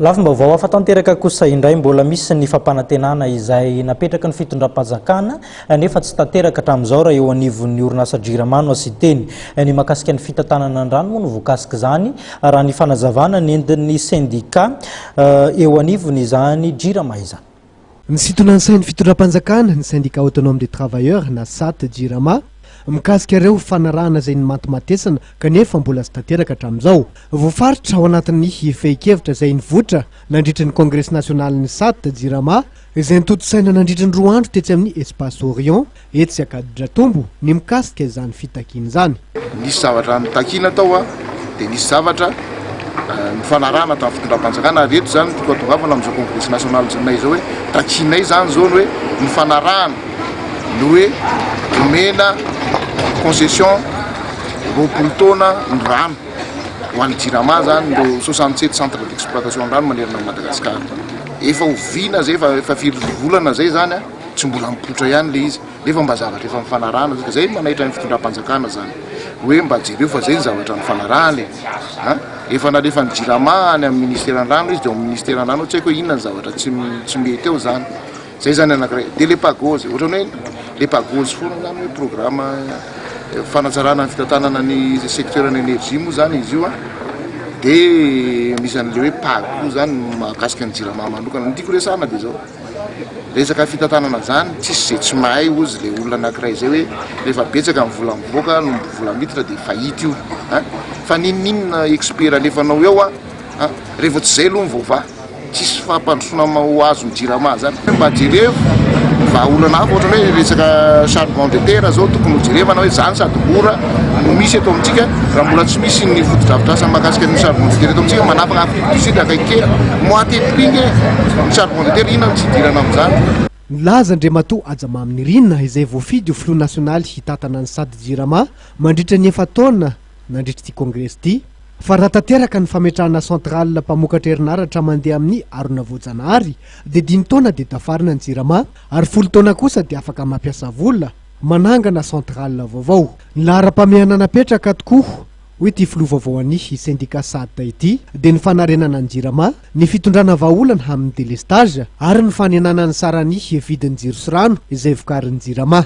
Lafim-baovao hafa tanteraka kosa indray mbola misy ny fampanantenana izay napetraka ny fitondram-panjakana nefa tsy tanteraka hatramin'izao raha eo anivon'ny orinasa JIRAMA no asiteny ny mahakasika ny fitantanana an-drano moa no voakasika izany raha ny fanazavana ny endin'ny syndika eo anivony izany JIRAMA izany. Ny sitonany sain'ny fitondram-panjakana ny syndicat autonome des travailleurs na SAT JIRAMA mikasika ireo fanarahana izay ny mantomatesana kanefa mbola tsy tanteraka hatramin'izao. Voafaritra ao anatin'ny fehi-kevitra izay nivoatra nandritra ny congrès national ny SAT JIRAMA izay nitotosaina nandritra ny 2 andro tetsy amin'ny espace Orion etsy Akadidratombo ny mikasika izany fitakiana izany. Nisy zavatra nitakina tao dia nisy zavatra ny fanarahana tamin'ny fitondram-panjakana reto zany tiako atongavana amin'izao congrès national jinay izao hoe takinay zany zao hoe ny fanarahana ny hoe omena concession roapolo taona ny rano ho an'ny JIRAMA zany ndo 67 centre d'exploitation rano manerana Madagasikara. Efa oviana zay efa 4 volana zay zany tsy mbola mipoitra ihany le izy nefa mba zavatra efa mifanarahana zay manaitra ny fitondram-panjakana zany hoe mba jereo fa zay ny zavatra ny fanarahana efa nalefa ny JIRAMA any amin'ny ministère-nrano izy dia amin'ny ministère-nrano tsy haiko hoe inona ny zavatra tsy mety eo zany zay zany anankiray. Dia le pagozy ohatrany hoe le pagozy foana zany hoe programme fanatsarana ny fitantanana ny secteur ny énergie moa zany izy io dia misy an'le hoe pago zany mahakasika ny JIRAMA manokana ny tiako resahana dia zao resaka fitantanana zany tsisy zay tsy mahay ozy le olona anankiray zay hoe rehefa betsaka ny vola mivoaka no vola miditra dia fahity io fa ninninona expert alefanao eo rehefa tsy zay aloha ny vaovà tsisy fampandrosoana ho azo ny JIRAMA zany mba jereo va olana hafa ohatrany hoe resaka charbon de terre zao tokony ho jerevana hoe zany sady mora no misy eto amintsika raha mbola tsy misy ny fotodrafitrasa mahakasika ny charbon de terre eto amintsika manafaka afisy akaiky moitié prix ny charbon de terre inona tsy idirana amin'izany. Nilaza Andriamatoa Ajamaminirinina izay voafidy ho filoha nasionaly hitatana ny SAT JIRAMA mandritra ny 4 taona nandritra ity congrès ity fa raha tanteraka ny fametrahana centrale mpamokatra herinaratra mandeha amin'ny Arona Voajanahary dia 5 taona dia tafarina ny JIRAMA ary 10 taona kosa dia afaka mampiasa vola manangana centrale vaovao. Ny laharam-pamehana napetraka tokoa hoe ity filoha vaovao any syndicat SAT ity dia ny fanarenana ny JIRAMA ny fitondrana vahaolana amin'ny délestage ary ny fanenana ny sarany vidin'ny jiro sy rano izay vokarin'ny JIRAMA.